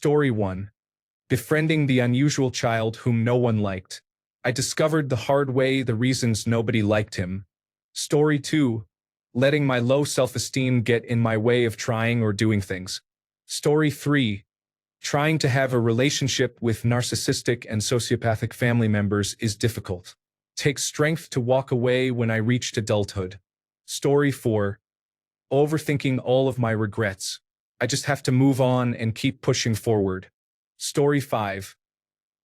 Story 1. Befriending the unusual child whom no one liked. I discovered the hard way the reasons nobody liked him. Story 2. Letting my low self-esteem get in my way of trying or doing things. Story 3. Trying to have a relationship with narcissistic and sociopathic family members is difficult. Takes strength to walk away when I reached adulthood. Story 4. Overthinking all of my regrets. I just have to move on and keep pushing forward. Story 5.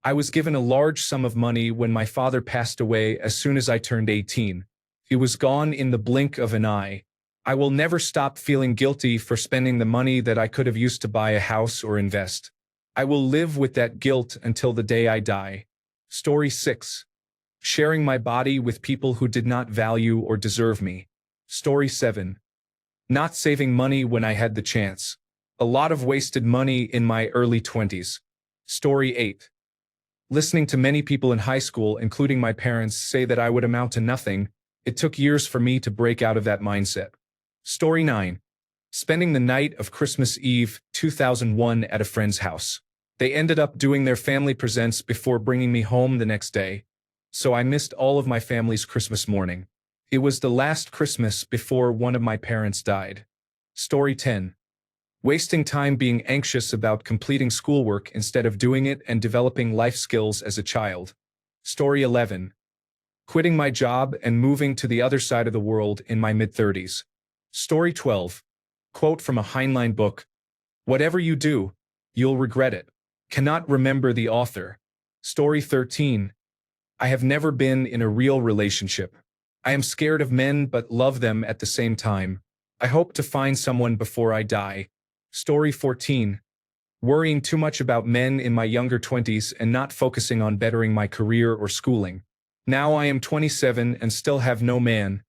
I was given a large sum of money when my father passed away as soon as I turned 18. It was gone in the blink of an eye. I will never stop feeling guilty for spending the money that I could have used to buy a house or invest. I will live with that guilt until the day I die. Story 6. Sharing my body with people who did not value or deserve me. Story 7. Not saving money when I had the chance. A lot of wasted money in my early 20s. Story 8. Listening to many people in high school, including my parents, say that I would amount to nothing, it took years for me to break out of that mindset. Story 9. Spending the night of Christmas Eve, 2001 at a friend's house. They ended up doing their family presents before bringing me home the next day, so I missed all of my family's Christmas morning. It was the last Christmas before one of my parents died. Story 10. Wasting time being anxious about completing schoolwork instead of doing it and developing life skills as a child. Story 11. Quitting my job and moving to the other side of the world in my mid-30s. Story 12. Quote from a Heinlein book: "Whatever you do, you'll regret it." Cannot remember the author. Story 13. I have never been in a real relationship. I am scared of men but love them at the same time. I hope to find someone before I die. Story 14. Worrying too much about men in my younger 20s and not focusing on bettering my career or schooling. Now I am 27 and still have no man,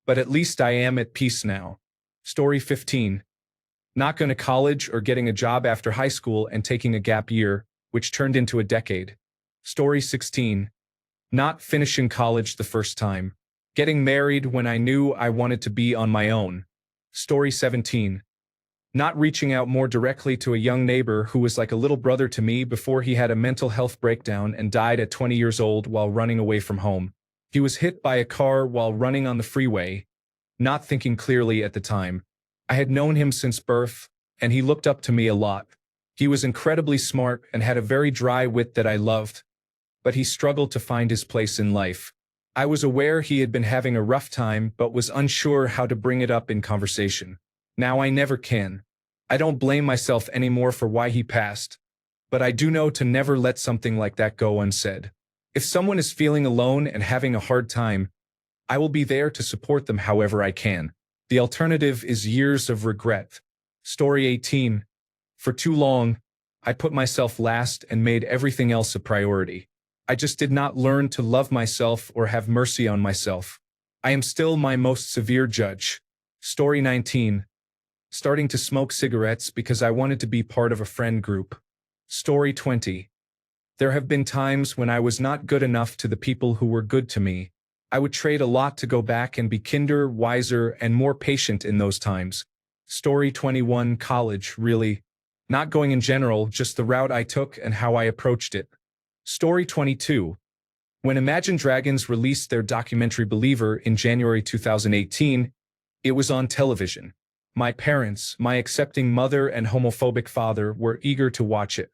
but at least I am at peace now. Story 15. Not going to college or getting a job after high school and taking a gap year, which turned into a decade. Story 16. Not finishing college the first time. Getting married when I knew I wanted to be on my own. Story 17. Not reaching out more directly to a young neighbor who was like a little brother to me before he had a mental health breakdown and died at 20 years old while running away from home. He was hit by a car while running on the freeway, not thinking clearly at the time. I had known him since birth, and he looked up to me a lot. He was incredibly smart and had a very dry wit that I loved, but he struggled to find his place in life. I was aware he had been having a rough time but was unsure how to bring it up in conversation. Now I never can. I don't blame myself anymore for why he passed, but I do know to never let something like that go unsaid. If someone is feeling alone and having a hard time, I will be there to support them however I can. The alternative is years of regret. Story 18. For too long, I put myself last and made everything else a priority. I just did not learn to love myself or have mercy on myself. I am still my most severe judge. Story 19. Starting to smoke cigarettes because I wanted to be part of a friend group. Story 20. There have been times when I was not good enough to the people who were good to me. I would trade a lot to go back and be kinder, wiser, and more patient in those times. Story 21. College, really. Not going in general, just the route I took and how I approached it. Story 22. When Imagine Dragons released their documentary Believer in January 2018, it was on television. My parents, my accepting mother and homophobic father, were eager to watch it.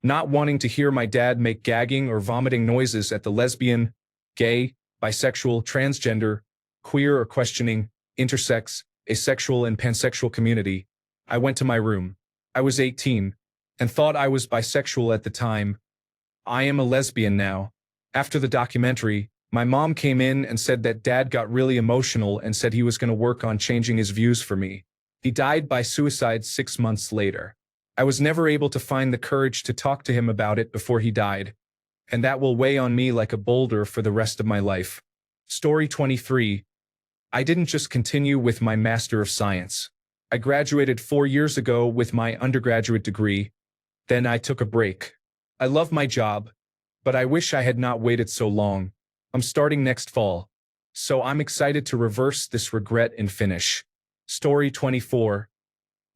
Not wanting to hear my dad make gagging or vomiting noises at the lesbian, gay, bisexual, transgender, queer or questioning, intersex, asexual and pansexual community, I went to my room. I was 18 and thought I was bisexual at the time. I am a lesbian now. After the documentary, my mom came in and said that dad got really emotional and said he was going to work on changing his views for me. He died by suicide 6 months later. I was never able to find the courage to talk to him about it before he died, and that will weigh on me like a boulder for the rest of my life. Story 23. I didn't just continue with my Master of Science. I graduated 4 years ago with my undergraduate degree. Then I took a break. I love my job, but I wish I had not waited so long. I'm starting next fall, so I'm excited to reverse this regret and finish. Story 24.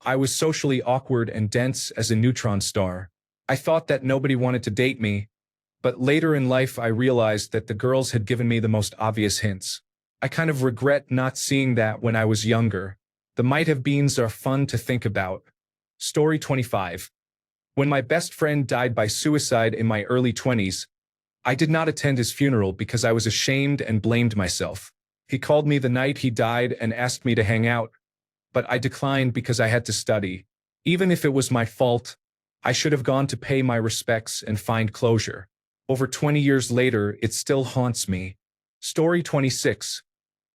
I was socially awkward and dense as a neutron star. I thought that nobody wanted to date me, but later in life I realized that the girls had given me the most obvious hints. I kind of regret not seeing that when I was younger. The might-have-beens are fun to think about. Story 25. When my best friend died by suicide in my early 20s, I did not attend his funeral because I was ashamed and blamed myself. He called me the night he died and asked me to hang out, but I declined because I had to study. Even if it was my fault, I should have gone to pay my respects and find closure. Over 20 years later, it still haunts me. Story 26.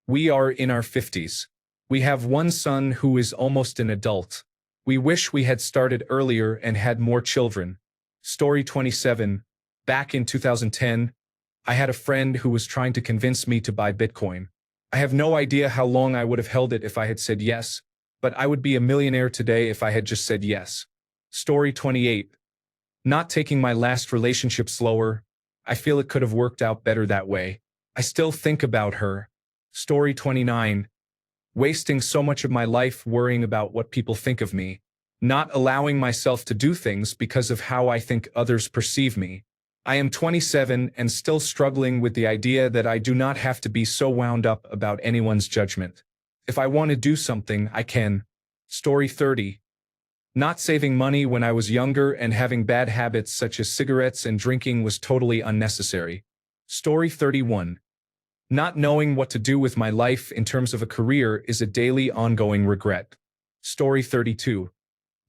We are in our 50s. We have one son who is almost an adult. We wish we had started earlier and had more children. Story 27. Back in 2010, I had a friend who was trying to convince me to buy Bitcoin. I have no idea how long I would have held it if I had said yes, but I would be a millionaire today if I had just said yes. Story 28. Not taking my last relationship slower. I feel it could have worked out better that way. I still think about her. Story 29. Wasting so much of my life worrying about what people think of me. Not allowing myself to do things because of how I think others perceive me. I am 27 and still struggling with the idea that I do not have to be so wound up about anyone's judgment. If I want to do something, I can. Story 30. Not saving money when I was younger and having bad habits such as cigarettes and drinking was totally unnecessary. Story 31. Not knowing what to do with my life in terms of a career is a daily ongoing regret. Story 32.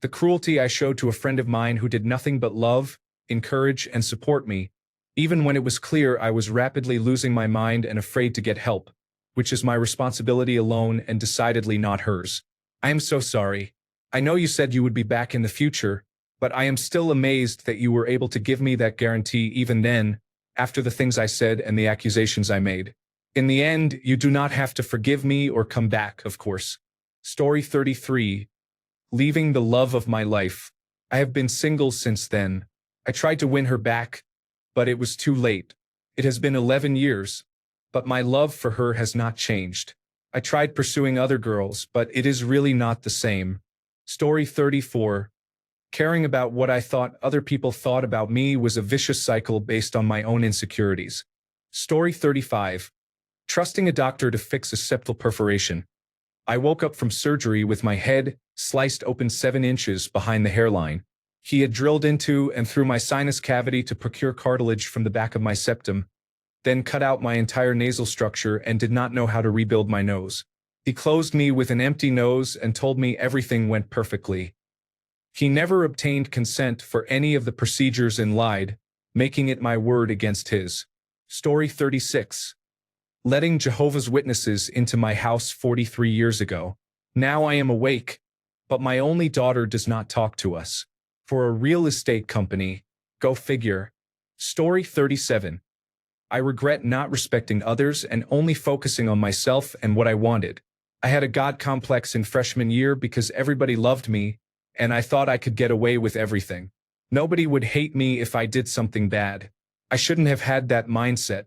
The cruelty I showed to a friend of mine who did nothing but love, encourage, and support me, even when it was clear I was rapidly losing my mind and afraid to get help, which is my responsibility alone and decidedly not hers. I am so sorry. I know you said you would be back in the future, but I am still amazed that you were able to give me that guarantee even then, after the things I said and the accusations I made. In the end, you do not have to forgive me or come back, of course. Story 33. Leaving the love of my life. I have been single since then. I tried to win her back, but it was too late. It has been 11 years, but my love for her has not changed. I tried pursuing other girls, but it is really not the same. Story 34. Caring about what I thought other people thought about me was a vicious cycle based on my own insecurities. Story 35. Trusting a doctor to fix a septal perforation. I woke up from surgery with my head sliced open 7 inches behind the hairline. He had drilled into and through my sinus cavity to procure cartilage from the back of my septum, then cut out my entire nasal structure and did not know how to rebuild my nose. He closed me with an empty nose and told me everything went perfectly. He never obtained consent for any of the procedures and lied, making it my word against his. Story 36. Letting Jehovah's Witnesses into my house 43 years ago. Now I am awake, but my only daughter does not talk to us. For a real estate company, go figure. Story 37. I regret not respecting others and only focusing on myself and what I wanted. I had a God complex in freshman year because everybody loved me, and I thought I could get away with everything. Nobody would hate me if I did something bad. I shouldn't have had that mindset.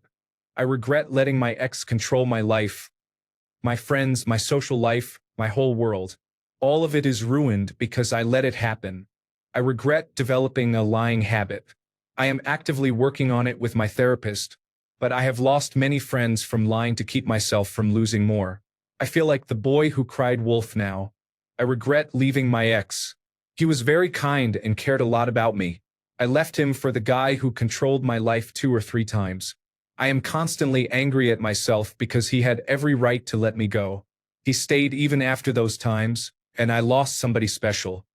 I regret letting my ex control my life, my friends, my social life, my whole world. All of it is ruined because I let it happen. I regret developing a lying habit. I am actively working on it with my therapist, but I have lost many friends from lying to keep myself from losing more. I feel like the boy who cried wolf now. I regret leaving my ex. He was very kind and cared a lot about me. I left him for the guy who controlled my life 2 or 3 times. I am constantly angry at myself because he had every right to let me go. He stayed even after those times, and I lost somebody special.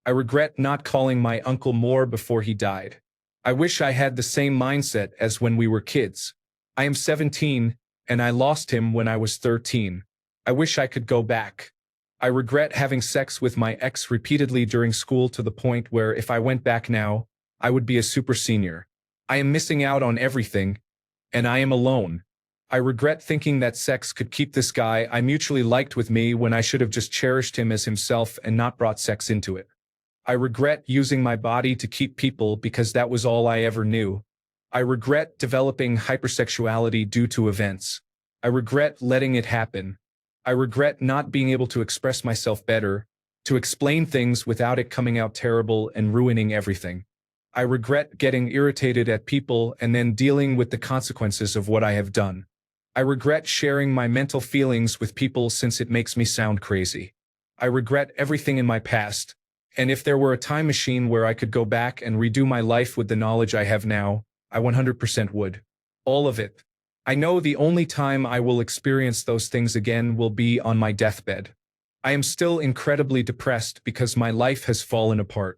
I regret not calling my uncle more before he died. I wish I had the same mindset as when we were kids. I am 17, and I lost him when I was 13. I wish I could go back. I regret having sex with my ex repeatedly during school to the point where if I went back now, I would be a super senior. I am missing out on everything, and I am alone. I regret thinking that sex could keep this guy I mutually liked with me when I should have just cherished him as himself and not brought sex into it. I regret using my body to keep people because that was all I ever knew. I regret developing hypersexuality due to events. I regret letting it happen. I regret not being able to express myself better, to explain things without it coming out terrible and ruining everything. I regret getting irritated at people and then dealing with the consequences of what I have done. I regret sharing my mental feelings with people since it makes me sound crazy. I regret everything in my past, and if there were a time machine where I could go back and redo my life with the knowledge I have now, I 100% would. All of it. I know the only time I will experience those things again will be on my deathbed. I am still incredibly depressed because my life has fallen apart.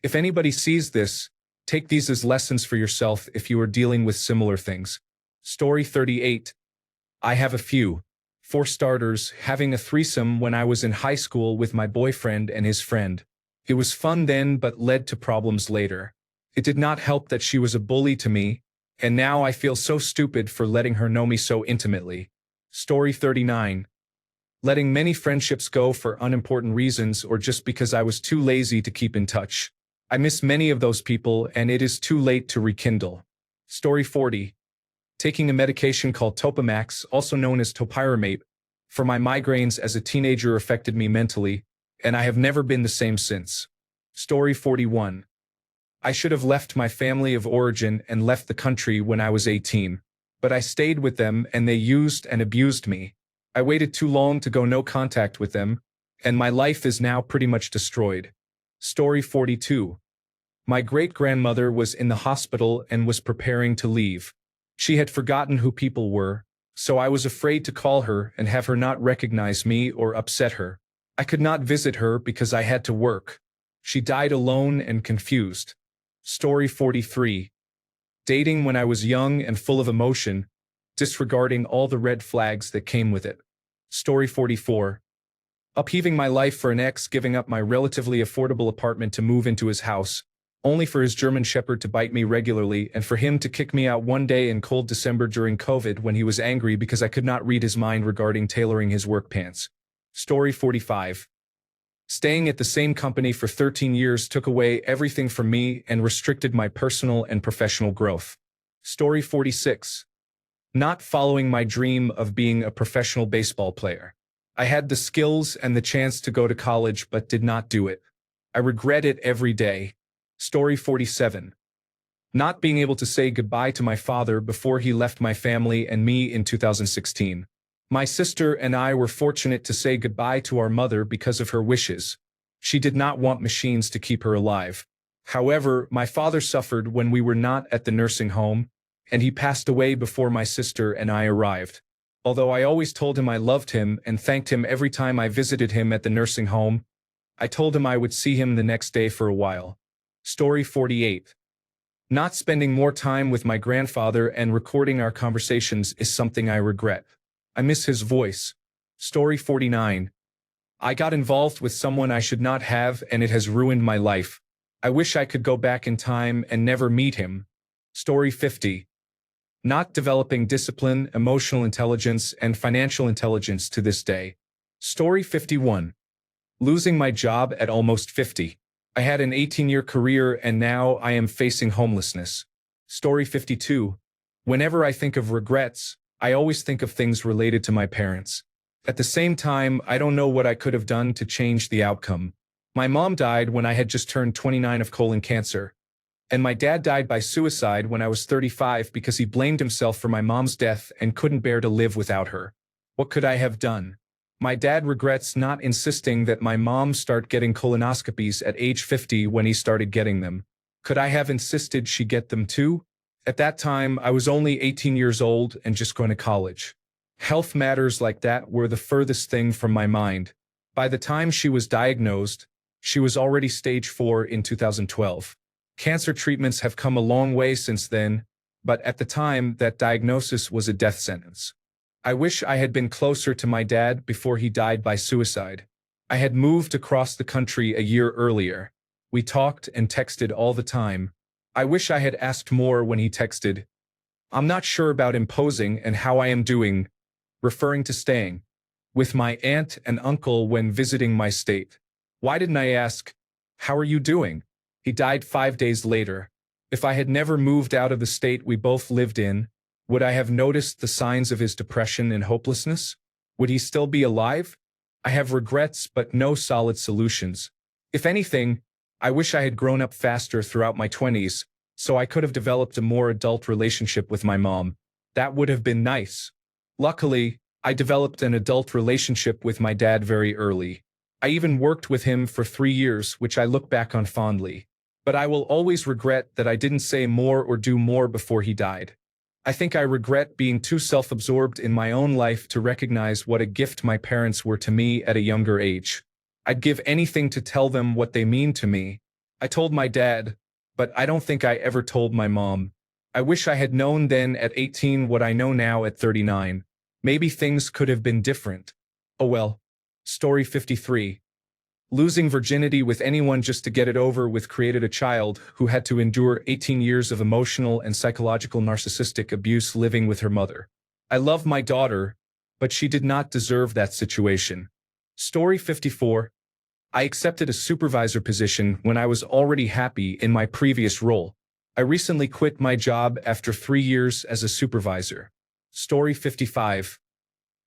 If anybody sees this, take these as lessons for yourself if you are dealing with similar things. Story 38. I have a few. For starters, having a threesome when I was in high school with my boyfriend and his friend. It was fun then but led to problems later. It did not help that she was a bully to me, and now I feel so stupid for letting her know me so intimately. Story 39. Letting many friendships go for unimportant reasons or just because I was too lazy to keep in touch. I miss many of those people and it is too late to rekindle. Story 40. Taking a medication called Topamax, also known as topiramate, for my migraines as a teenager affected me mentally, and I have never been the same since. Story 41. I should have left my family of origin and left the country when I was 18, but I stayed with them and they used and abused me. I waited too long to go no contact with them, and my life is now pretty much destroyed. Story 42. My great-grandmother was in the hospital and was preparing to leave. She had forgotten who people were, so I was afraid to call her and have her not recognize me or upset her. I could not visit her because I had to work. She died alone and confused. Story 43. Dating when I was young and full of emotion, disregarding all the red flags that came with it. Story 44. Upheaving my life for an ex, giving up my relatively affordable apartment to move into his house, only for his German Shepherd to bite me regularly and for him to kick me out one day in cold December during COVID when he was angry because I could not read his mind regarding tailoring his work pants. Story 45. Staying at the same company for 13 years took away everything from me and restricted my personal and professional growth. Story 46. Not following my dream of being a professional baseball player. I had the skills and the chance to go to college but did not do it. I regret it every day. Story 47. Not being able to say goodbye to my father before he left my family and me in 2016. My sister and I were fortunate to say goodbye to our mother because of her wishes. She did not want machines to keep her alive. However, my father suffered when we were not at the nursing home, and he passed away before my sister and I arrived. Although I always told him I loved him and thanked him every time I visited him at the nursing home, I told him I would see him the next day for a while. Story 48. Not spending more time with my grandfather and recording our conversations is something I regret. I miss his voice. Story 49. I got involved with someone I should not have and it has ruined my life. I wish I could go back in time and never meet him. Story 50. Not developing discipline, emotional intelligence, and financial intelligence to this day. Story 51. Losing my job at almost 50. I had an 18-year career and now I am facing homelessness. Story 52. Whenever I think of regrets, I always think of things related to my parents. At the same time, I don't know what I could have done to change the outcome. My mom died when I had just turned 29 of colon cancer. And my dad died by suicide when I was 35 because he blamed himself for my mom's death and couldn't bear to live without her. What could I have done? My dad regrets not insisting that my mom start getting colonoscopies at age 50 when he started getting them. Could I have insisted she get them too? At that time, I was only 18 years old and just going to college. Health matters like that were the furthest thing from my mind. By the time she was diagnosed, she was already stage 4 in 2012. Cancer treatments have come a long way since then, but at the time, that diagnosis was a death sentence. I wish I had been closer to my dad before he died by suicide. I had moved across the country a year earlier. We talked and texted all the time. I wish I had asked more when he texted. I'm not sure about imposing and how I am doing, referring to staying with my aunt and uncle when visiting my state. Why didn't I ask, how are you doing? He died 5 days later. If I had never moved out of the state we both lived in, would I have noticed the signs of his depression and hopelessness? Would he still be alive? I have regrets but no solid solutions. If anything, I wish I had grown up faster throughout my 20s, so I could have developed a more adult relationship with my mom. That would have been nice. Luckily, I developed an adult relationship with my dad very early. I even worked with him for 3 years, which I look back on fondly. But I will always regret that I didn't say more or do more before he died. I think I regret being too self-absorbed in my own life to recognize what a gift my parents were to me at a younger age. I'd give anything to tell them what they mean to me. I told my dad, but I don't think I ever told my mom. I wish I had known then at 18 what I know now at 39. Maybe things could have been different. Oh well. Story 53. Losing virginity with anyone just to get it over with created a child who had to endure 18 years of emotional and psychological narcissistic abuse living with her mother. I love my daughter, but she did not deserve that situation. Story 54. I accepted a supervisor position when I was already happy in my previous role. I recently quit my job after 3 years as a supervisor. Story 55.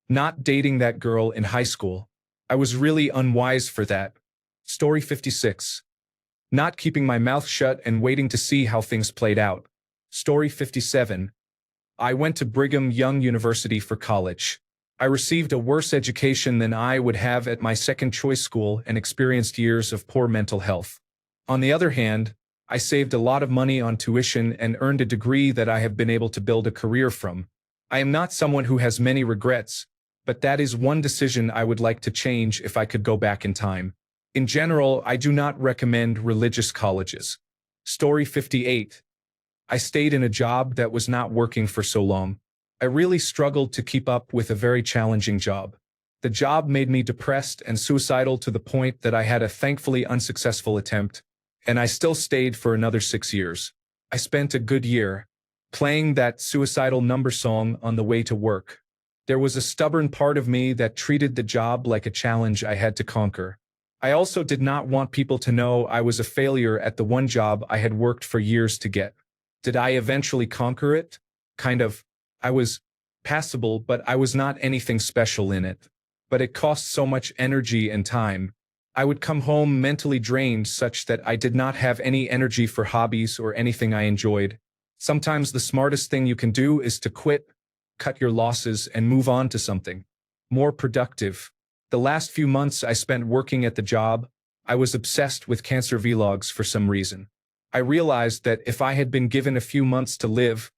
Not dating that girl in high school. I was really unwise for that. Story 56. Not keeping my mouth shut and waiting to see how things played out. Story 57. I went to Brigham Young University for college. I received a worse education than I would have at my second choice school and experienced years of poor mental health. On the other hand, I saved a lot of money on tuition and earned a degree that I have been able to build a career from. I am not someone who has many regrets, but that is one decision I would like to change if I could go back in time. In general, I do not recommend religious colleges. Story 58. I stayed in a job that was not working for so long. I really struggled to keep up with a very challenging job. The job made me depressed and suicidal to the point that I had a thankfully unsuccessful attempt, and I still stayed for another 6 years. I spent a good year playing that suicidal number song on the way to work. There was a stubborn part of me that treated the job like a challenge I had to conquer. I also did not want people to know I was a failure at the one job I had worked for years to get. Did I eventually conquer it? Kind of. I was passable, but I was not anything special in it. But it cost so much energy and time. I would come home mentally drained such that I did not have any energy for hobbies or anything I enjoyed. Sometimes the smartest thing you can do is to quit, cut your losses, and move on to something more productive. The last few months I spent working at the job, I was obsessed with cancer vlogs for some reason. I realized that if I had been given a few months to live,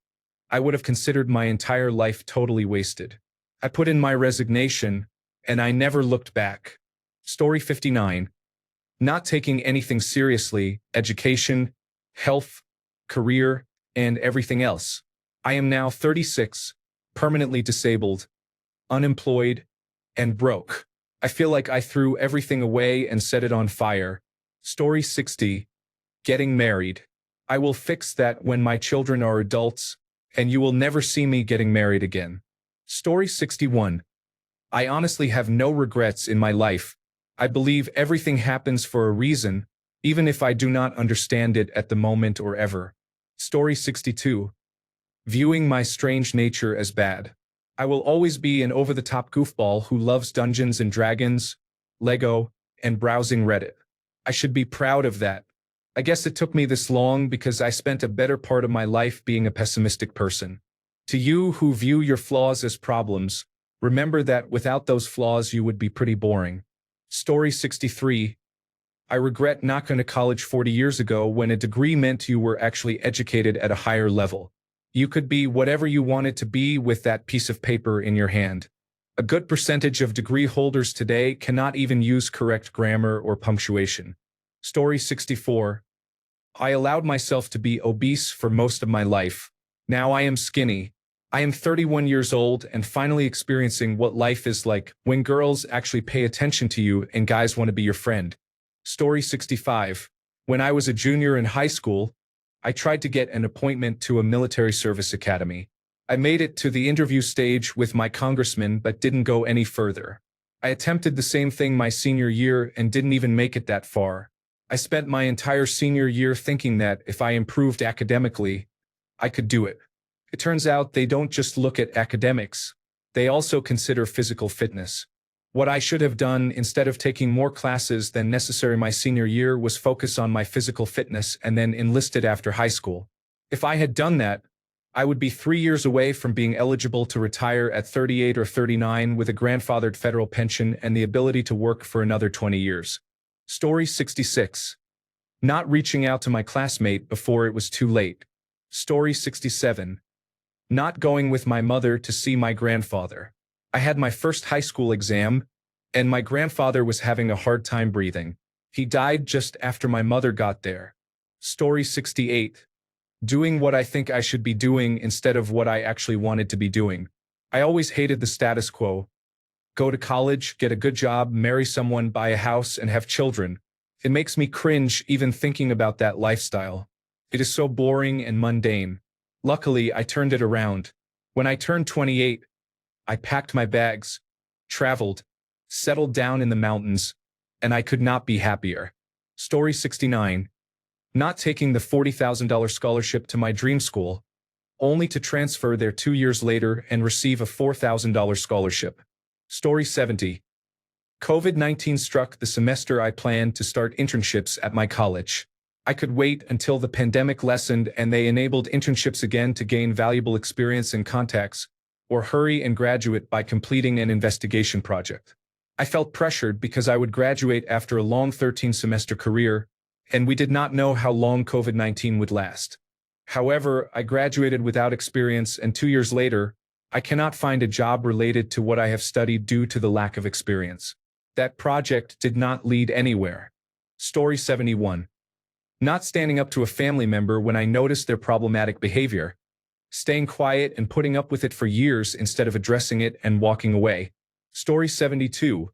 I would have considered my entire life totally wasted. I put in my resignation, and I never looked back. Story 59. Not taking anything seriously, education, health, career, and everything else. I am now 36, permanently disabled, unemployed, and broke. I feel like I threw everything away and set it on fire. Story 60. Getting married. I will fix that when my children are adults, and you will never see me getting married again. Story 61. I honestly have no regrets in my life. I believe everything happens for a reason, even if I do not understand it at the moment or ever. Story 62. Viewing my strange nature as bad. I will always be an over-the-top goofball who loves Dungeons and Dragons, Lego, and browsing Reddit. I should be proud of that. I guess it took me this long because I spent a better part of my life being a pessimistic person. To you who view your flaws as problems, remember that without those flaws you would be pretty boring. Story 63. I regret not going to college 40 years ago when a degree meant you were actually educated at a higher level. You could be whatever you wanted to be with that piece of paper in your hand. A good percentage of degree holders today cannot even use correct grammar or punctuation. Story 64. I allowed myself to be obese for most of my life. Now I am skinny. I am 31 years old and finally experiencing what life is like when girls actually pay attention to you and guys want to be your friend. Story 65. When I was a junior in high school, I tried to get an appointment to a military service academy. I made it to the interview stage with my congressman but didn't go any further. I attempted the same thing my senior year and didn't even make it that far. I spent my entire senior year thinking that if I improved academically, I could do it. It turns out they don't just look at academics, they also consider physical fitness. What I should have done instead of taking more classes than necessary my senior year was focus on my physical fitness and then enlisted after high school. If I had done that, I would be 3 years away from being eligible to retire at 38 or 39 with a grandfathered federal pension and the ability to work for another 20 years. Story 66. Not reaching out to my classmate before it was too late. Story 67. Not going with my mother to see my grandfather. I had my first high school exam, and my grandfather was having a hard time breathing. He died just after my mother got there. Story 68. Doing what I think I should be doing instead of what I actually wanted to be doing. I always hated the status quo. Go to college, get a good job, marry someone, buy a house, and have children. It makes me cringe even thinking about that lifestyle. It is so boring and mundane. Luckily, I turned it around. When I turned 28, I packed my bags, traveled, settled down in the mountains, and I could not be happier. Story 69. Not taking the $40,000 scholarship to my dream school, only to transfer there 2 years later and receive a $4,000 scholarship. Story 70. COVID-19 struck the semester I planned to start internships at my college. I could wait until the pandemic lessened and they enabled internships again to gain valuable experience and contacts, or hurry and graduate by completing an investigation project. I felt pressured because I would graduate after a long 13-semester career, and we did not know how long COVID-19 would last. However, I graduated without experience, and 2 years later, I cannot find a job related to what I have studied due to the lack of experience. That project did not lead anywhere. Story 71. Not standing up to a family member when I noticed their problematic behavior. Staying quiet and putting up with it for years instead of addressing it and walking away. Story 72.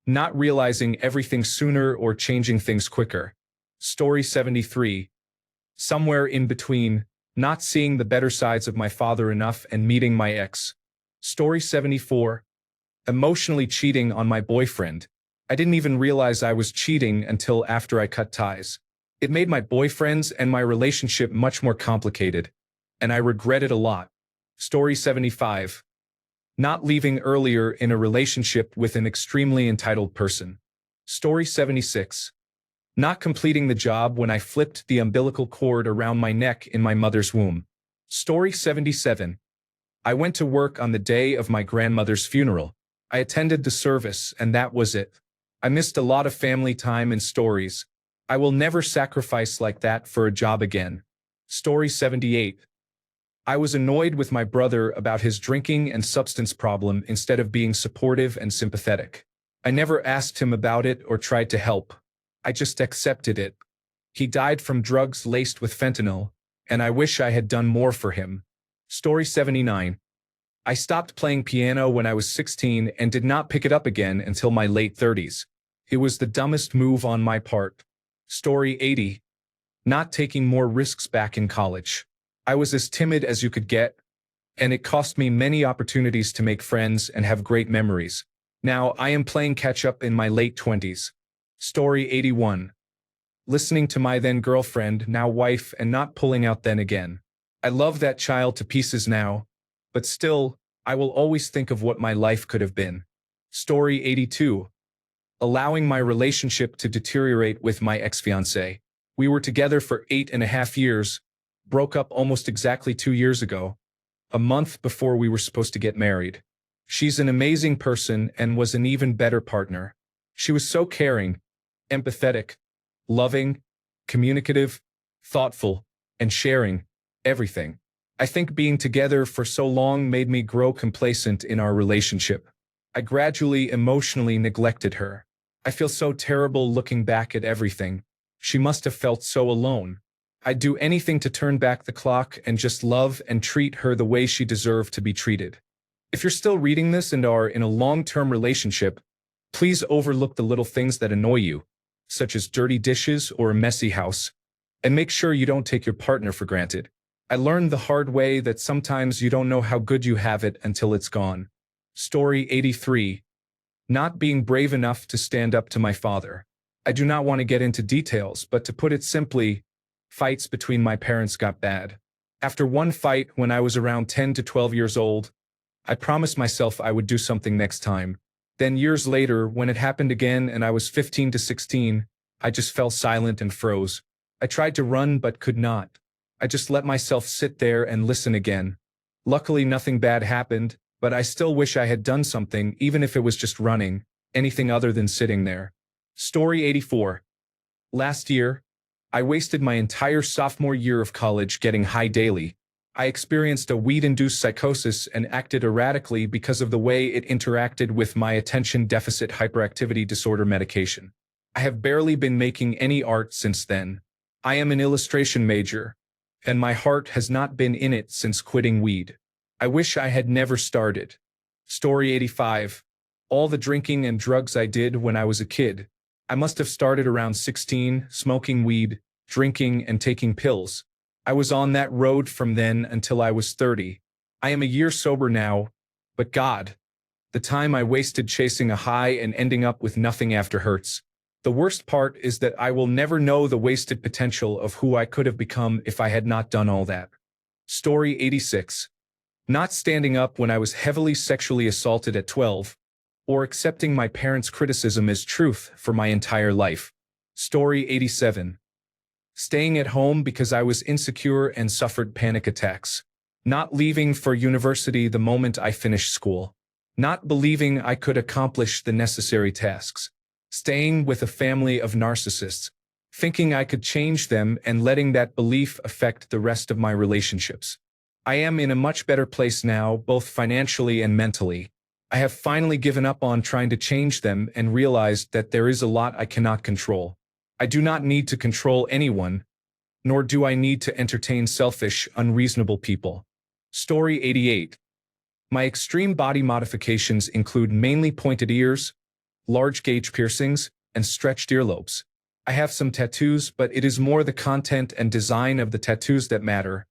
Not realizing everything sooner or changing things quicker. Story 73. Somewhere in between, not seeing the better sides of my father enough and meeting my ex. Story 74. Emotionally cheating on my boyfriend. I didn't even realize I was cheating until after I cut ties. It made my boyfriends and my relationship much more complicated, and I regret it a lot. Story 75. Not leaving earlier in a relationship with an extremely entitled person. Story 76. Not completing the job when I flipped the umbilical cord around my neck in my mother's womb. Story 77. I went to work on the day of my grandmother's funeral. I attended the service, and that was it. I missed a lot of family time and stories. I will never sacrifice like that for a job again. Story 78. I was annoyed with my brother about his drinking and substance problem instead of being supportive and sympathetic. I never asked him about it or tried to help. I just accepted it. He died from drugs laced with fentanyl, and I wish I had done more for him. Story 79. I stopped playing piano when I was 16 and did not pick it up again until my late 30s. It was the dumbest move on my part. Story 80. Not taking more risks back in college. I was as timid as you could get, and it cost me many opportunities to make friends and have great memories. Now I am playing catch-up in my late 20s. Story 81. Listening to my then girlfriend, now wife, and not pulling out then again. I love that child to pieces now, but still, I will always think of what my life could have been. Story 82. Allowing my relationship to deteriorate with my ex-fiancée. We were together for 8.5 years, broke up almost exactly 2 years ago, a month before we were supposed to get married. She's an amazing person and was an even better partner. She was so caring, empathetic, loving, communicative, thoughtful, and sharing everything. I think being together for so long made me grow complacent in our relationship. I gradually emotionally neglected her. I feel so terrible looking back at everything. She must have felt so alone. I'd do anything to turn back the clock and just love and treat her the way she deserved to be treated. If you're still reading this and are in a long-term relationship, please overlook the little things that annoy you, such as dirty dishes or a messy house, and make sure you don't take your partner for granted. I learned the hard way that sometimes you don't know how good you have it until it's gone. Story 83. Not being brave enough to stand up to my father. I do not want to get into details, but to put it simply, fights between my parents got bad. After one fight when I was around 10 to 12 years old, I promised myself I would do something next time. Then years later, when it happened again and I was 15 to 16, I just fell silent and froze. I tried to run but could not. I just let myself sit there and listen again. Luckily, nothing bad happened, but I still wish I had done something, even if it was just running, anything other than sitting there. Story 84. Last year, I wasted my entire sophomore year of college getting high daily. I experienced a weed-induced psychosis and acted erratically because of the way it interacted with my attention deficit hyperactivity disorder medication. I have barely been making any art since then. I am an illustration major, and my heart has not been in it since quitting weed. I wish I had never started. Story 85. All the drinking and drugs I did when I was a kid. I must have started around 16, smoking weed, drinking, and taking pills. I was on that road from then until I was 30. I am a year sober now, but God, the time I wasted chasing a high and ending up with nothing after hurts. The worst part is that I will never know the wasted potential of who I could have become if I had not done all that. Story 86. Not standing up when I was heavily sexually assaulted at 12, or accepting my parents' criticism as truth for my entire life. Story 87. Staying at home because I was insecure and suffered panic attacks. Not leaving for university the moment I finished school. Not believing I could accomplish the necessary tasks. Staying with a family of narcissists. Thinking I could change them and letting that belief affect the rest of my relationships. I am in a much better place now, both financially and mentally. I have finally given up on trying to change them and realized that there is a lot I cannot control. I do not need to control anyone, nor do I need to entertain selfish, unreasonable people. Story 88. My extreme body modifications include mainly pointed ears, large gauge piercings, and stretched earlobes. I have some tattoos, but it is more the content and design of the tattoos that matter.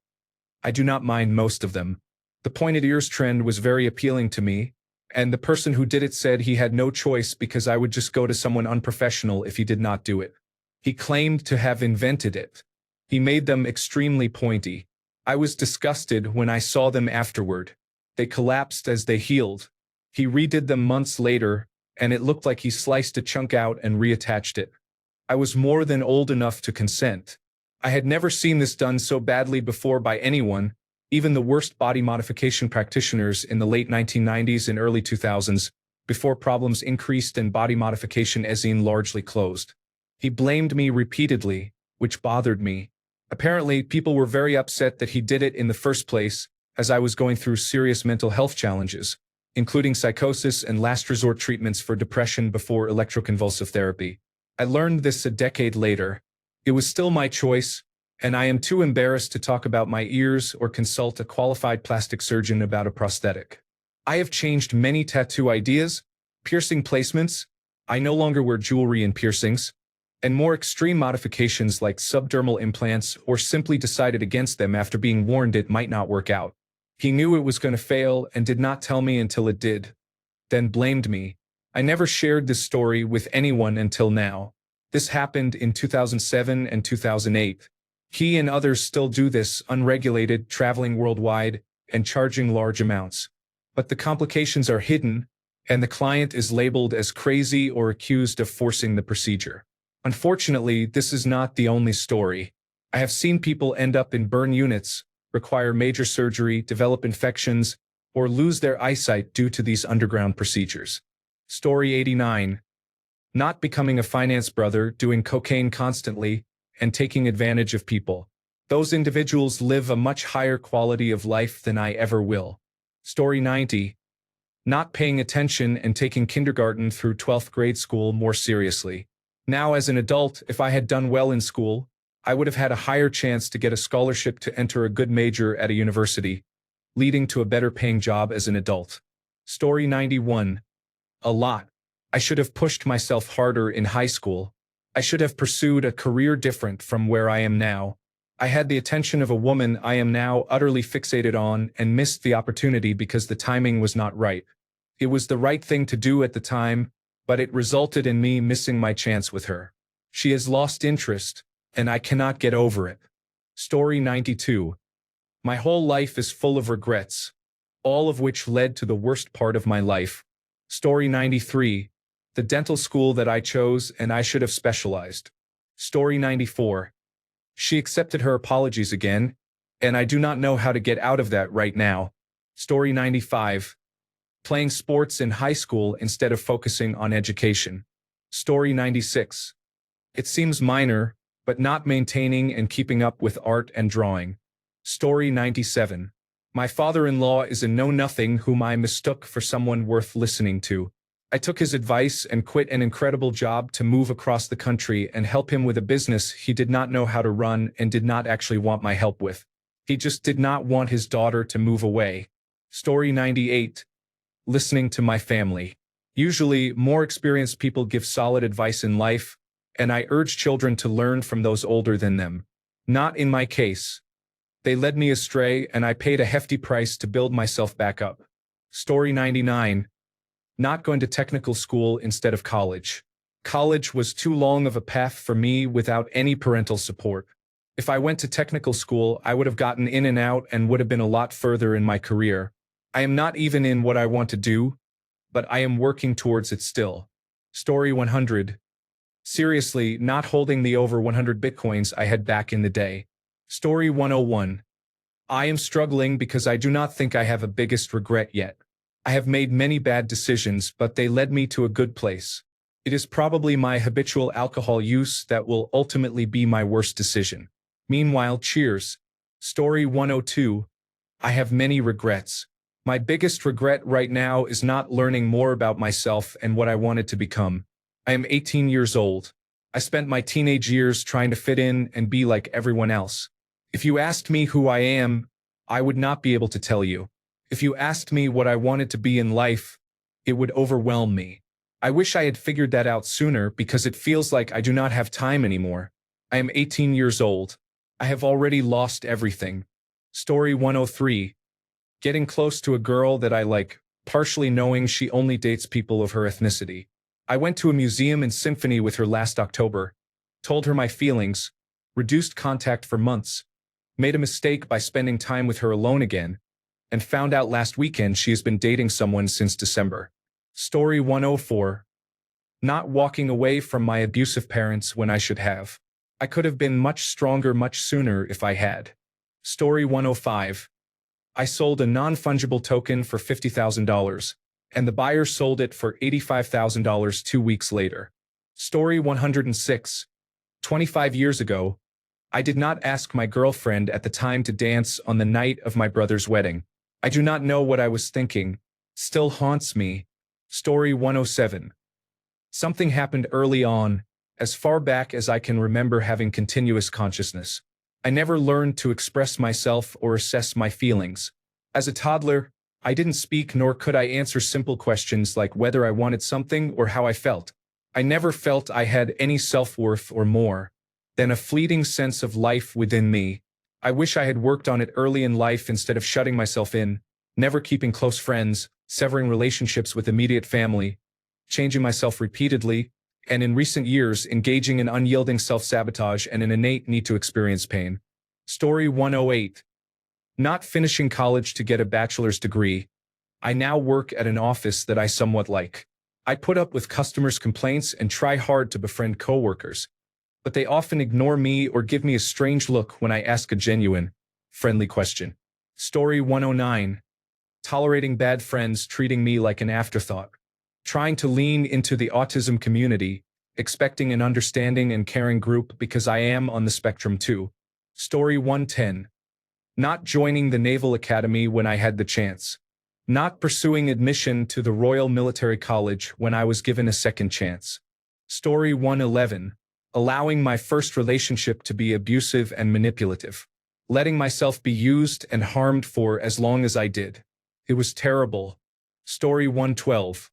I do not mind most of them. The pointed ears trend was very appealing to me, and the person who did it said he had no choice because I would just go to someone unprofessional if he did not do it. He claimed to have invented it. He made them extremely pointy. I was disgusted when I saw them afterward. They collapsed as they healed. He redid them months later, and it looked like he sliced a chunk out and reattached it. I was more than old enough to consent. I had never seen this done so badly before by anyone, even the worst body modification practitioners in the late 1990s and early 2000s, before problems increased and body modification scene largely closed. He blamed me repeatedly, which bothered me. Apparently, people were very upset that he did it in the first place, as I was going through serious mental health challenges, including psychosis and last resort treatments for depression before electroconvulsive therapy. I learned this a decade later. It was still my choice, and I am too embarrassed to talk about my ears or consult a qualified plastic surgeon about a prosthetic. I have changed many tattoo ideas, piercing placements, I no longer wear jewelry and piercings, and more extreme modifications like subdermal implants, or simply decided against them after being warned it might not work out. He knew it was going to fail and did not tell me until it did, then blamed me. I never shared this story with anyone until now. This happened in 2007 and 2008. He and others still do this, unregulated, traveling worldwide, and charging large amounts. But the complications are hidden, and the client is labeled as crazy or accused of forcing the procedure. Unfortunately, this is not the only story. I have seen people end up in burn units, require major surgery, develop infections, or lose their eyesight due to these underground procedures. Story 89. Not becoming a finance brother, doing cocaine constantly, and taking advantage of people. Those individuals live a much higher quality of life than I ever will. Story 90. Not paying attention and taking kindergarten through 12th grade school more seriously. Now as an adult, if I had done well in school, I would have had a higher chance to get a scholarship to enter a good major at a university, leading to a better paying job as an adult. Story 91. A lot. I should have pushed myself harder in high school. I should have pursued a career different from where I am now. I had the attention of a woman I am now utterly fixated on and missed the opportunity because the timing was not right. It was the right thing to do at the time, but it resulted in me missing my chance with her. She has lost interest, and I cannot get over it. Story 92. My whole life is full of regrets, all of which led to the worst part of my life. Story 93. The dental school that I chose and I should have specialized. Story 94. She accepted her apologies again, and I do not know how to get out of that right now. Story 95. Playing sports in high school instead of focusing on education. Story 96. It seems minor, but not maintaining and keeping up with art and drawing. Story 97. My father-in-law is a know-nothing whom I mistook for someone worth listening to. I took his advice and quit an incredible job to move across the country and help him with a business he did not know how to run and did not actually want my help with. He just did not want his daughter to move away. Story 98. Listening to my family. Usually, more experienced people give solid advice in life, and I urge children to learn from those older than them. Not in my case. They led me astray, and I paid a hefty price to build myself back up. Story 99. Not going to technical school instead of college. College was too long of a path for me without any parental support. If I went to technical school, I would have gotten in and out and would have been a lot further in my career. I am not even in what I want to do, but I am working towards it still. Story 100. Seriously, not holding the over 100 bitcoins I had back in the day. Story 101. I am struggling because I do not think I have a biggest regret yet. I have made many bad decisions, but they led me to a good place. It is probably my habitual alcohol use that will ultimately be my worst decision. Meanwhile, cheers. Story 102. I have many regrets. My biggest regret right now is not learning more about myself and what I wanted to become. I am 18 years old. I spent my teenage years trying to fit in and be like everyone else. If you asked me who I am, I would not be able to tell you. If you asked me what I wanted to be in life, it would overwhelm me. I wish I had figured that out sooner because it feels like I do not have time anymore. I am 18 years old. I have already lost everything. Story 103. Getting close to a girl that I like, partially knowing she only dates people of her ethnicity. I went to a museum and symphony with her last October, told her my feelings, reduced contact for months, made a mistake by spending time with her alone again, and found out last weekend she has been dating someone since December. Story 104. Not walking away from my abusive parents when I should have. I could have been much stronger much sooner if I had. Story 105. I sold a non-fungible token for $50,000, and the buyer sold it for $85,000 2 weeks later. Story 106. 25 years ago, I did not ask my girlfriend at the time to dance on the night of my brother's wedding. I do not know what I was thinking. Still haunts me. Story 107. Something happened early on, as far back as I can remember having continuous consciousness. I never learned to express myself or assess my feelings. As a toddler, I didn't speak nor could I answer simple questions like whether I wanted something or how I felt. I never felt I had any self-worth or more than a fleeting sense of life within me. I wish I had worked on it early in life instead of shutting myself in, never keeping close friends, severing relationships with immediate family, changing myself repeatedly, and in recent years engaging in unyielding self-sabotage and an innate need to experience pain. Story 108. Not finishing college to get a bachelor's degree, I now work at an office that I somewhat like. I put up with customers' complaints and try hard to befriend coworkers, but they often ignore me or give me a strange look when I ask a genuine, friendly question. Story 109. Tolerating bad friends treating me like an afterthought. Trying to lean into the autism community, expecting an understanding and caring group because I am on the spectrum too. Story 110. Not joining the Naval Academy when I had the chance. Not pursuing admission to the Royal Military College when I was given a second chance. Story 111. Allowing my first relationship to be abusive and manipulative. Letting myself be used and harmed for as long as I did. It was terrible. Story 112.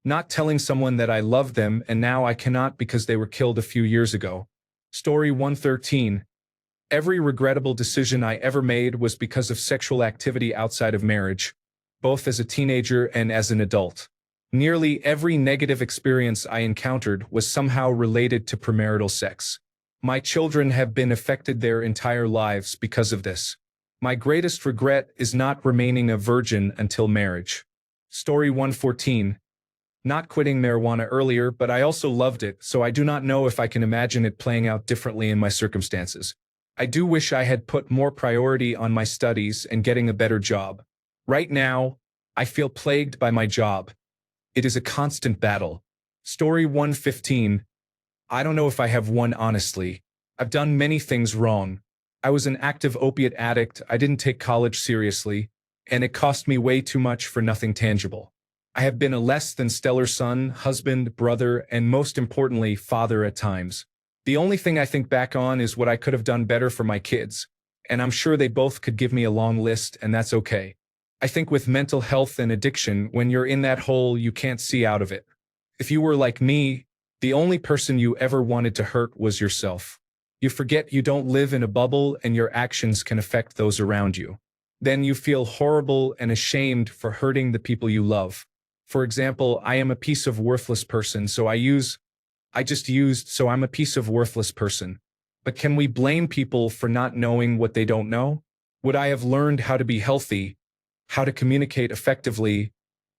Not telling someone that I love them and now I cannot because they were killed a few years ago. Story 113. Every regrettable decision I ever made was because of sexual activity outside of marriage, both as a teenager and as an adult. Nearly every negative experience I encountered was somehow related to premarital sex. My children have been affected their entire lives because of this. My greatest regret is not remaining a virgin until marriage. Story 114. not quitting marijuana earlier, but I also loved it, so I do not know if I can imagine it playing out differently in my circumstances. I do wish I had put more priority on my studies and getting a better job. Right now, I feel plagued by my job. It is a constant battle. Story 115. I don't know if I have one honestly. I've done many things wrong. I was an active opiate addict, I didn't take college seriously, and it cost me way too much for nothing tangible. I have been a less than stellar son, husband, brother, and most importantly, father at times. The only thing I think back on is what I could have done better for my kids, and I'm sure they both could give me a long list, and that's okay. I think with mental health and addiction, when you're in that hole, you can't see out of it. If you were like me, the only person you ever wanted to hurt was yourself. You forget you don't live in a bubble and your actions can affect those around you. Then you feel horrible and ashamed for hurting the people you love. For example, I am a piece of worthless person, so I'm a piece of worthless person. But can we blame people for not knowing what they don't know? Would I have learned how to be healthy, how to communicate effectively,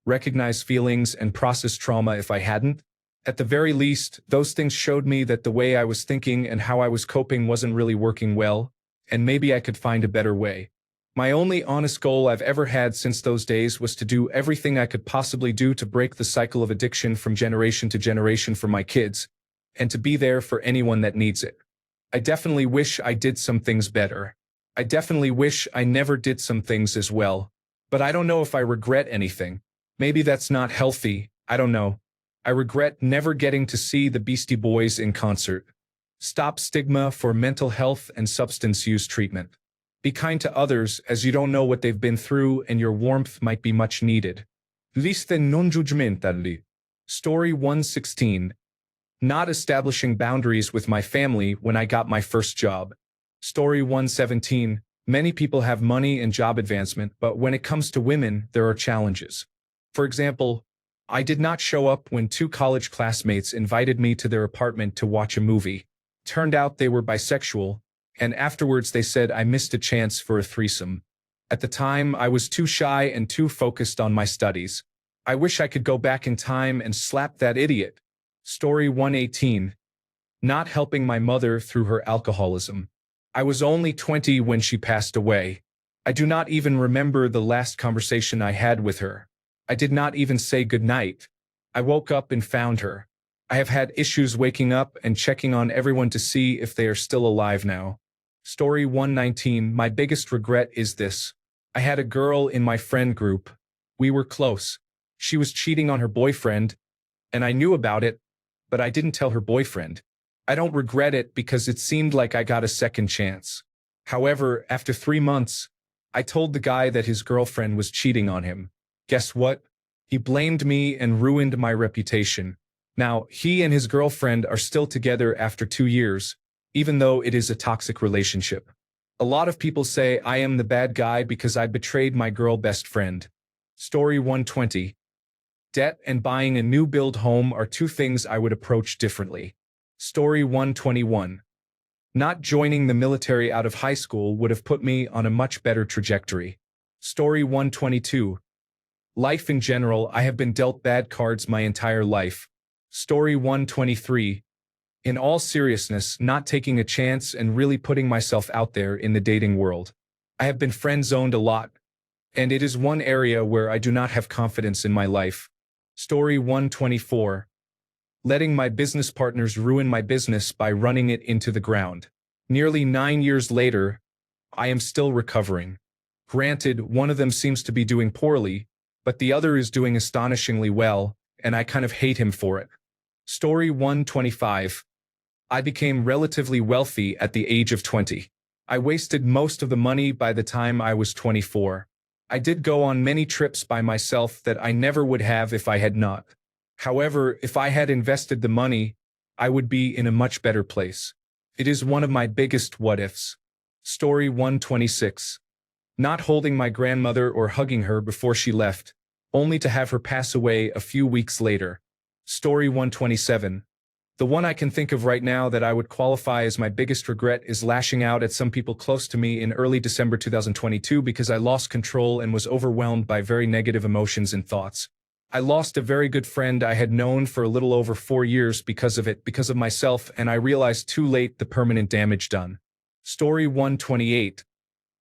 recognize feelings, and process trauma if I hadn't? At the very least, those things showed me that the way I was thinking and how I was coping wasn't really working well, and maybe I could find a better way. My only honest goal I've ever had since those days was to do everything I could possibly do to break the cycle of addiction from generation to generation for my kids, and to be there for anyone that needs it. I definitely wish I did some things better. I definitely wish I never did some things as well. But I don't know if I regret anything. Maybe that's not healthy, I don't know. I regret never getting to see the Beastie Boys in concert. Stop stigma for mental health and substance use treatment. Be kind to others, as you don't know what they've been through and your warmth might be much needed. Liste non judgmentali. Story 116. Not establishing boundaries with my family when I got my first job. Story 117. Many people have money and job advancement, but when it comes to women, there are challenges. For example, I did not show up when two college classmates invited me to their apartment to watch a movie. Turned out they were bisexual, and afterwards they said I missed a chance for a threesome. At the time, I was too shy and too focused on my studies. I wish I could go back in time and slap that idiot. Story 118. Not helping my mother through her alcoholism. I was only 20 when she passed away. I do not even remember the last conversation I had with her. I did not even say goodnight. I woke up and found her. I have had issues waking up and checking on everyone to see if they are still alive now. Story 119. My biggest regret is this. I had a girl in my friend group. We were close. She was cheating on her boyfriend, and I knew about it, but I didn't tell her boyfriend. I don't regret it because it seemed like I got a second chance. However, after 3 months, I told the guy that his girlfriend was cheating on him. Guess what? He blamed me and ruined my reputation. Now, he and his girlfriend are still together after 2 years, even though it is a toxic relationship. A lot of people say I am the bad guy because I betrayed my girl best friend. Story 120. Debt and buying a new build home are two things I would approach differently. Story 121. Not joining the military out of high school would have put me on a much better trajectory. Story 122. Life in general, I have been dealt bad cards my entire life. Story 123. In all seriousness, not taking a chance and really putting myself out there in the dating world. I have been friend-zoned a lot, and it is one area where I do not have confidence in my life. Story 124. Letting my business partners ruin my business by running it into the ground. Nearly 9 years later, I am still recovering. Granted, one of them seems to be doing poorly, but the other is doing astonishingly well, and I kind of hate him for it. Story 125. I became relatively wealthy at the age of 20. I wasted most of the money by the time I was 24. I did go on many trips by myself that I never would have if I had not. However, if I had invested the money, I would be in a much better place. It is one of my biggest what-ifs. Story 126. Not holding my grandmother or hugging her before she left, only to have her pass away a few weeks later. Story 127. The one I can think of right now that I would qualify as my biggest regret is lashing out at some people close to me in early December 2022 because I lost control and was overwhelmed by very negative emotions and thoughts. I lost a very good friend I had known for a little over 4 years because of it, because of myself, and I realized too late the permanent damage done. Story 128.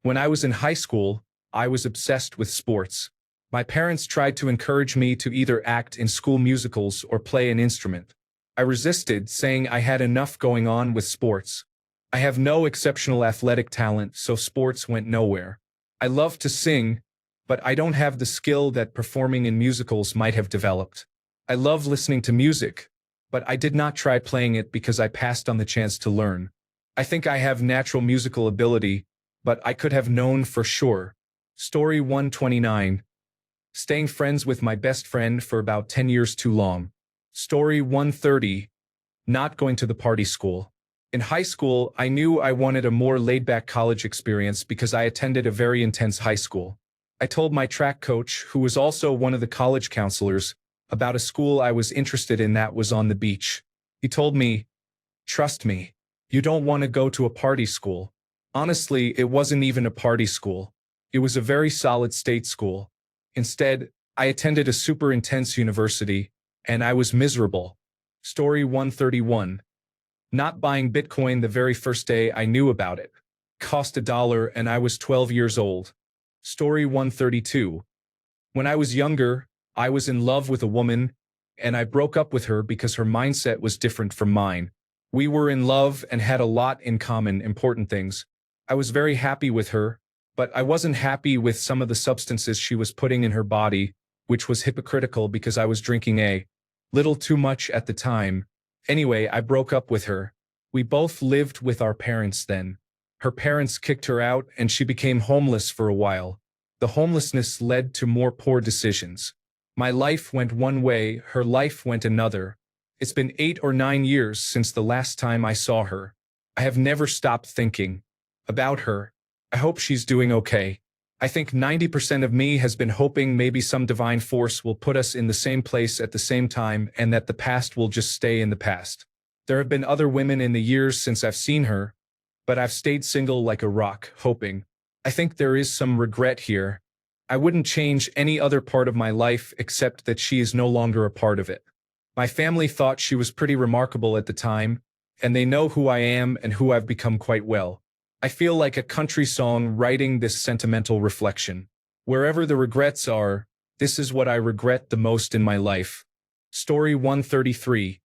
When I was in high school, I was obsessed with sports. My parents tried to encourage me to either act in school musicals or play an instrument. I resisted, saying I had enough going on with sports. I have no exceptional athletic talent, so sports went nowhere. I love to sing, but I don't have the skill that performing in musicals might have developed. I love listening to music, but I did not try playing it because I passed on the chance to learn. I think I have natural musical ability, but I could have known for sure. Story 129. Staying friends with my best friend for about 10 years too long. Story 130. Not going to the party school. In high school, I knew I wanted a more laid-back college experience because I attended a very intense high school. I told my track coach, who was also one of the college counselors, about a school I was interested in that was on the beach. He told me, "Trust me, you don't want to go to a party school." Honestly, it wasn't even a party school. It was a very solid state school. Instead, I attended a super intense university, and I was miserable. Story 131. Not buying Bitcoin the very first day I knew about it. Cost $1 and I was 12 years old. Story 132. When I was younger, I was in love with a woman, and I broke up with her because her mindset was different from mine. We were in love and had a lot in common, important things. I was very happy with her, but I wasn't happy with some of the substances she was putting in her body, which was hypocritical because I was drinking a little too much at the time. Anyway, I broke up with her. We both lived with our parents then. Her parents kicked her out and she became homeless for a while. The homelessness led to more poor decisions. My life went one way, her life went another. It's been 8 or 9 years since the last time I saw her. I have never stopped thinking about her. I hope she's doing okay. I think 90% of me has been hoping maybe some divine force will put us in the same place at the same time and that the past will just stay in the past. There have been other women in the years since I've seen her, but I've stayed single like a rock, hoping. I think there is some regret here. I wouldn't change any other part of my life except that she is no longer a part of it. My family thought she was pretty remarkable at the time, and they know who I am and who I've become quite well. I feel like a country song writing this sentimental reflection. Wherever the regrets are, this is what I regret the most in my life. Story 133.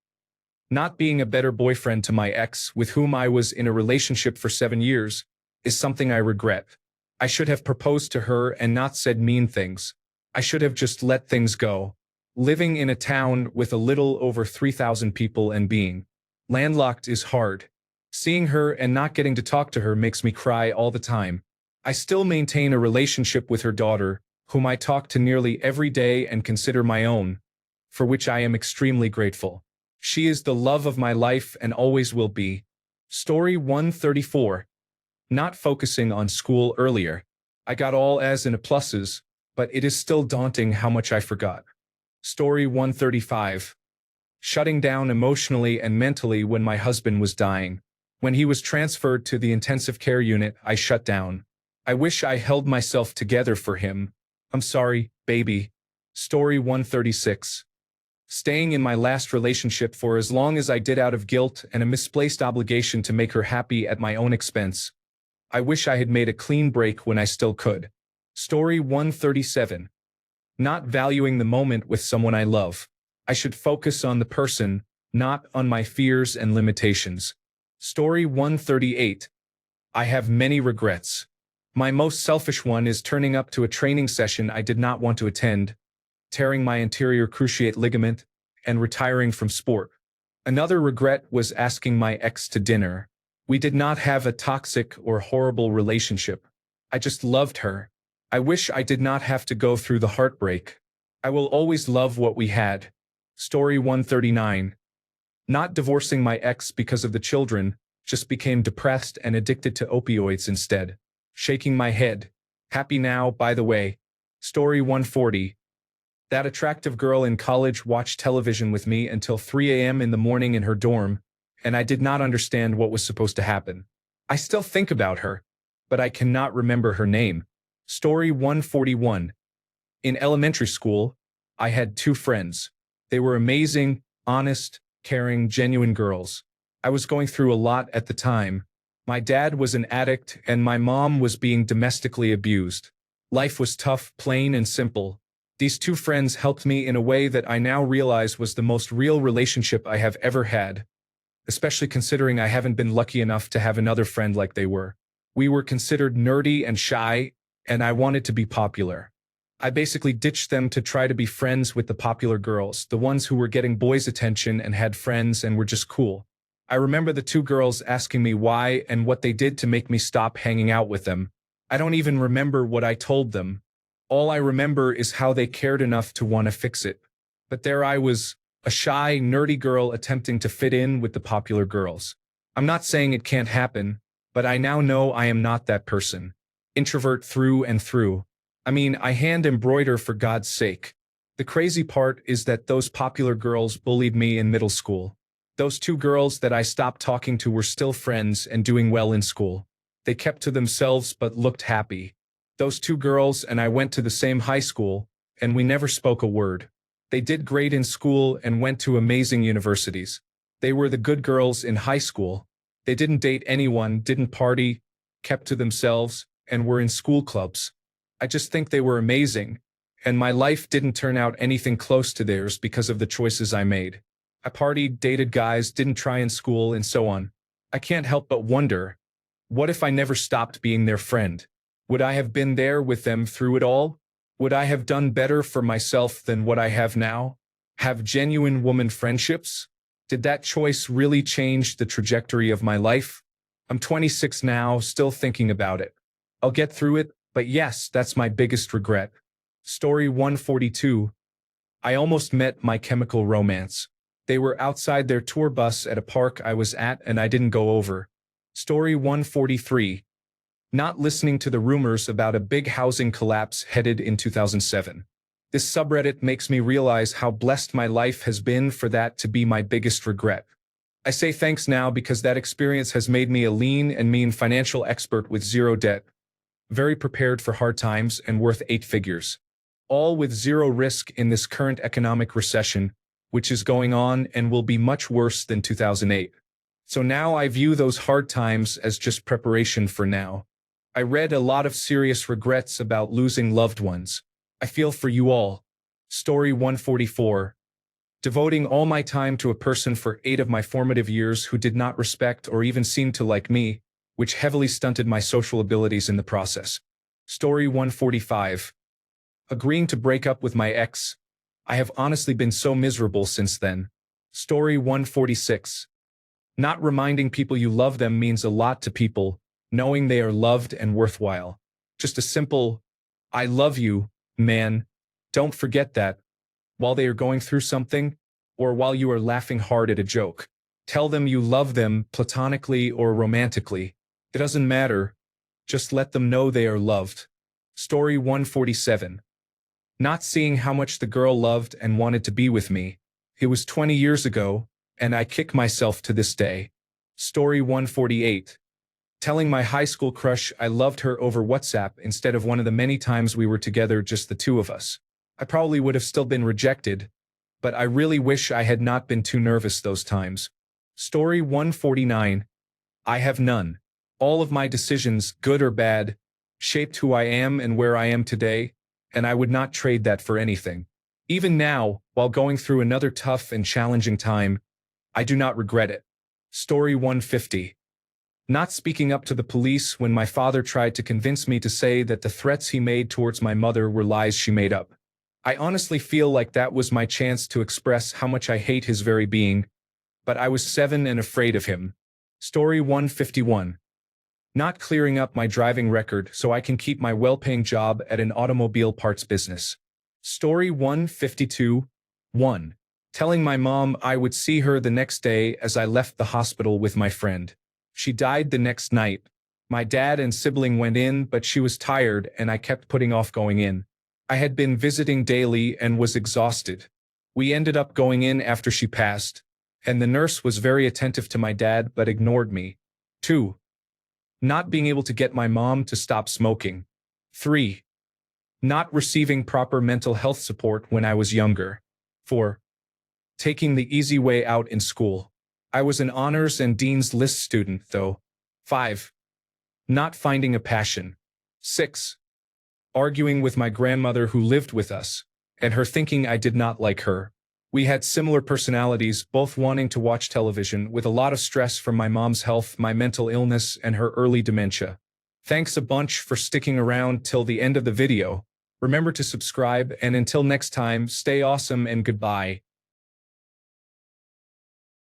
Not being a better boyfriend to my ex, with whom I was in a relationship for 7 years, is something I regret. I should have proposed to her and not said mean things. I should have just let things go. Living in a town with a little over 3,000 people and being landlocked is hard. Seeing her and not getting to talk to her makes me cry all the time. I still maintain a relationship with her daughter, whom I talk to nearly every day and consider my own, for which I am extremely grateful. She is the love of my life and always will be. Story 134. Not focusing on school earlier. I got all A's and pluses, but it is still daunting how much I forgot. Story 135. Shutting down emotionally and mentally when my husband was dying. When he was transferred to the intensive care unit, I shut down. I wish I held myself together for him. I'm sorry, baby. Story 136. Staying in my last relationship for as long as I did out of guilt and a misplaced obligation to make her happy at my own expense. I wish I had made a clean break when I still could. Story 137. Not valuing the moment with someone I love. I should focus on the person, not on my fears and limitations. Story 138. I have many regrets. My most selfish one is turning up to a training session I did not want to attend, tearing my anterior cruciate ligament, and retiring from sport. Another regret was asking my ex to dinner. We did not have a toxic or horrible relationship. I just loved her. I wish I did not have to go through the heartbreak. I will always love what we had. Story 139. Not divorcing my ex because of the children, just became depressed and addicted to opioids instead. Shaking my head. Happy now, by the way. Story 140. That attractive girl in college watched television with me until 3 a.m. in the morning in her dorm, and I did not understand what was supposed to happen. I still think about her, but I cannot remember her name. Story 141. In elementary school, I had two friends. They were amazing, honest, caring, genuine girls. I was going through a lot at the time. My dad was an addict and my mom was being domestically abused. Life was tough, plain and simple. These two friends helped me in a way that I now realize was the most real relationship I have ever had, especially considering I haven't been lucky enough to have another friend like they were. We were considered nerdy and shy, and I wanted to be popular. I basically ditched them to try to be friends with the popular girls, the ones who were getting boys' attention and had friends and were just cool. I remember the two girls asking me why and what they did to make me stop hanging out with them. I don't even remember what I told them. All I remember is how they cared enough to want to fix it. But there I was, a shy, nerdy girl attempting to fit in with the popular girls. I'm not saying it can't happen, but I now know I am not that person. Introvert through and through. I mean, I hand embroider for God's sake. The crazy part is that those popular girls bullied me in middle school. Those two girls that I stopped talking to were still friends and doing well in school. They kept to themselves but looked happy. Those two girls and I went to the same high school, and we never spoke a word. They did great in school and went to amazing universities. They were the good girls in high school. They didn't date anyone, didn't party, kept to themselves, and were in school clubs. I just think they were amazing, and my life didn't turn out anything close to theirs because of the choices I made. I partied, dated guys, didn't try in school, and so on. I can't help but wonder, what if I never stopped being their friend? Would I have been there with them through it all? Would I have done better for myself than what I have now? Have genuine woman friendships? Did that choice really change the trajectory of my life? I'm 26 now, still thinking about it. I'll get through it, but yes, that's my biggest regret. Story 142. I almost met my chemical romance. They were outside their tour bus at a park I was at and I didn't go over. Story 143. Not listening to the rumors about a big housing collapse headed in 2007. This subreddit makes me realize how blessed my life has been for that to be my biggest regret. I say thanks now because that experience has made me a lean and mean financial expert with zero debt, very prepared for hard times and worth 8 figures. All with zero risk in this current economic recession, which is going on and will be much worse than 2008. So now I view those hard times as just preparation for now. I read a lot of serious regrets about losing loved ones. I feel for you all. Story 144. Devoting all my time to a person for 8 of my formative years who did not respect or even seem to like me, which heavily stunted my social abilities in the process. Story 145. Agreeing to break up with my ex. I have honestly been so miserable since then. Story 146. Not reminding people you love them means a lot to people, knowing they are loved and worthwhile. Just a simple, I love you, man. Don't forget that. While they are going through something, or while you are laughing hard at a joke. Tell them you love them platonically or romantically. It doesn't matter. Just let them know they are loved. Story 147. Not seeing how much the girl loved and wanted to be with me. It was 20 years ago, and I kick myself to this day. Story 148. Telling my high school crush I loved her over WhatsApp instead of one of the many times we were together, just the two of us. I probably would have still been rejected, but I really wish I had not been too nervous those times. Story 149. I have none. All of my decisions, good or bad, shaped who I am and where I am today, and I would not trade that for anything. Even now, while going through another tough and challenging time, I do not regret it. Story 150. Not speaking up to the police when my father tried to convince me to say that the threats he made towards my mother were lies she made up. I honestly feel like that was my chance to express how much I hate his very being, but I was 7 and afraid of him. Story 151. Not clearing up my driving record so I can keep my well-paying job at an automobile parts business. Story 152. 1. Telling my mom I would see her the next day as I left the hospital with my friend. She died the next night. My dad and sibling went in, but she was tired and I kept putting off going in. I had been visiting daily and was exhausted. We ended up going in after she passed, and the nurse was very attentive to my dad but ignored me. 2. Not being able to get my mom to stop smoking. 3. Not receiving proper mental health support when I was younger. 4. Taking the easy way out in school. I was an honors and dean's list student, though. 5. Not finding a passion. 6. Arguing with my grandmother who lived with us, and her thinking I did not like her. We had similar personalities, both wanting to watch television, with a lot of stress from my mom's health, my mental illness, and her early dementia. Thanks a bunch for sticking around till the end of the video. Remember to subscribe, and until next time, stay awesome and goodbye.